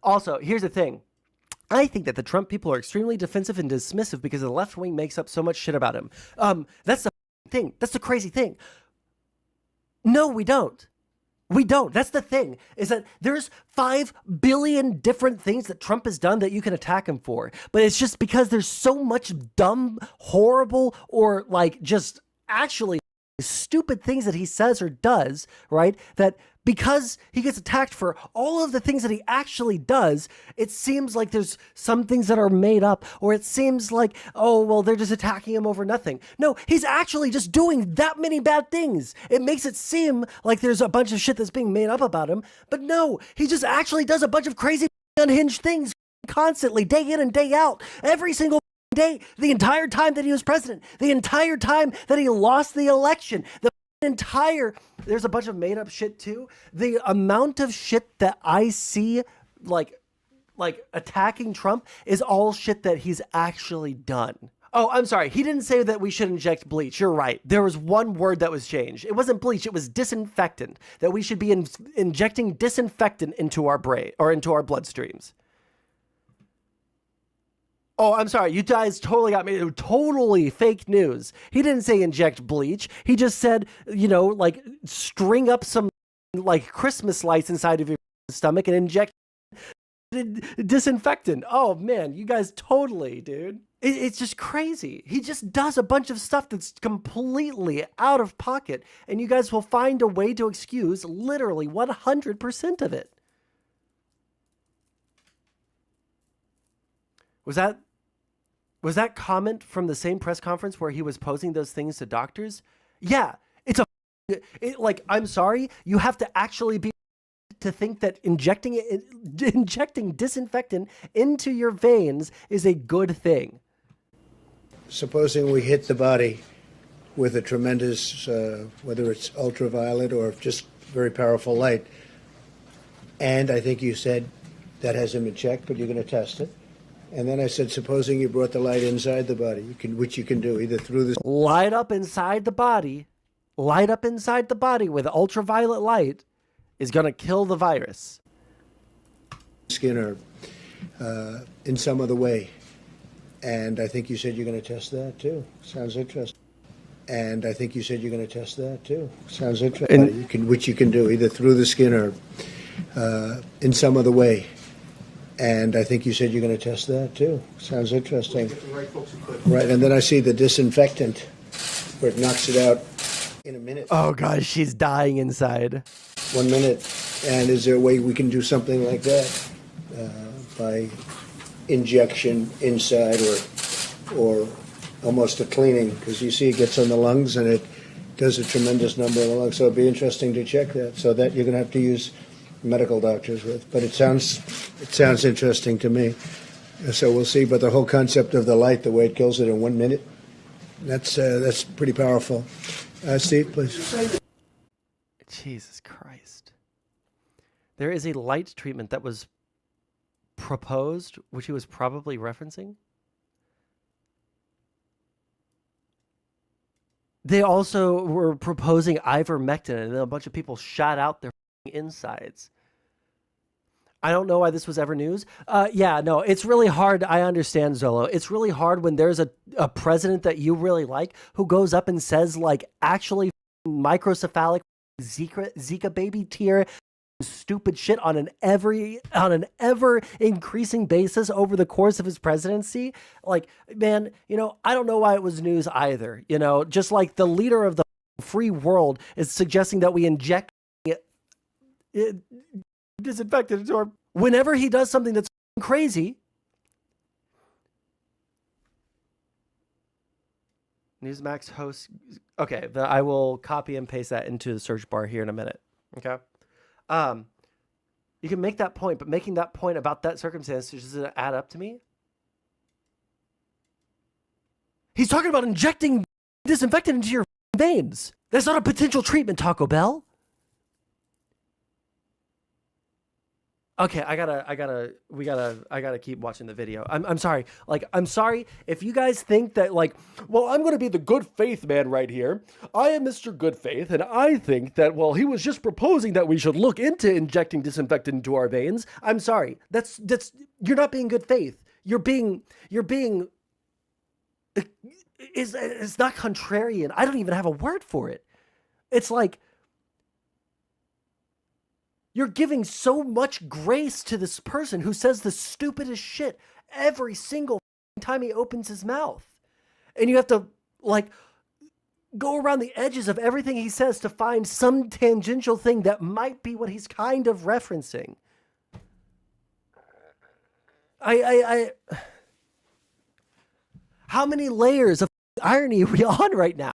Also, here's the thing. I think that the Trump people are extremely defensive and dismissive because the left wing makes up so much shit about him. That's the thing. That's the crazy thing. No, we don't. We don't. That's the thing, is that there's 5 billion different things that Trump has done that you can attack him for. But it's just because there's so much dumb, horrible, or like just actually stupid things that he says or does, right? That because he gets attacked for all of the things that he actually does, it seems like there's some things that are made up, or it seems like, oh, well, they're just attacking him over nothing. No, he's actually just doing that many bad things. It makes it seem like there's a bunch of shit that's being made up about him, but no, he just actually does a bunch of crazy unhinged things constantly, day in and day out, every single day, the entire time that he was president, the entire time that he lost the election, there's a bunch of made up shit too. The amount of shit that I see like attacking Trump is all shit that he's actually done. Oh, I'm sorry. He didn't say that we should inject bleach. You're right. There was one word that was changed. It wasn't bleach. It was disinfectant. That we should be injecting disinfectant into our brain or into our bloodstreams. Oh, I'm sorry. You guys totally got me. Totally fake news. He didn't say inject bleach. He just said, you know, like string up some like Christmas lights inside of your stomach and inject disinfectant. Oh man, you guys totally, dude. It's just crazy. He just does a bunch of stuff that's completely out of pocket, and you guys will find a way to excuse literally 100% of it. Was that comment from the same press conference where he was posing those things to doctors? Yeah, like, I'm sorry, you have to actually be to think that injecting disinfectant into your veins is a good thing. Supposing we hit the body with a tremendous, whether it's ultraviolet or just very powerful light, and I think you said that hasn't been checked, but you're going to test it. And then I said, supposing you brought the light inside the body, which you can do either through the light up inside the body with ultraviolet light is going to kill the virus. Skin or in some other way. And I think you said you're going to test that too. Sounds interesting. And I think you said you're going to test that too. Sounds interesting. Which you can do either through the skin or in some other way. And I think you said you're going to test that too. Sounds interesting. Right, and then I see the disinfectant where it knocks it out in a minute. Oh gosh, she's dying inside. 1 minute. And is there a way we can do something like that by injection inside or almost a cleaning? Because you see it gets on the lungs and it does a tremendous number on the lungs. So it'd be interesting to check that. So that you're going to have to use medical doctors with, but it sounds interesting to me. So we'll see. But the whole concept of the light, the way it kills it in 1 minute, that's pretty powerful. Steve, please. Jesus Christ! There is a light treatment that was proposed, which he was probably referencing. They also were proposing ivermectin, and then a bunch of people shot out their insides. I don't know why this was ever news. Yeah, no, it's really hard. I understand, Zolo. It's really hard when there's a president that you really like who goes up and says like actually microcephalic Zika baby tier stupid shit on an ever increasing basis over the course of his presidency. Like, man, you know, I don't know why it was news either. You know, just like the leader of the free world is suggesting that we inject disinfectant into our... Whenever he does something that's crazy, Newsmax host. Okay, I will copy and paste that into the search bar here in a minute. Okay. You can make that point, but making that point about that circumstance does it add up to me? He's talking about injecting disinfectant into your veins. That's not a potential treatment, Taco Bell. Okay, we gotta keep watching the video. I'm sorry. Like, I'm sorry if you guys think that, like, well, I'm gonna be the good faith man right here. I am Mr. Good Faith, and I think that, well, he was just proposing that we should look into injecting disinfectant into our veins. I'm sorry. That's, you're not being good faith. You're being, it's not contrarian. I don't even have a word for it. It's like, you're giving so much grace to this person who says the stupidest shit every single time he opens his mouth. And you have to, like, go around the edges of everything he says to find some tangential thing that might be what he's kind of referencing. How many layers of irony are we on right now?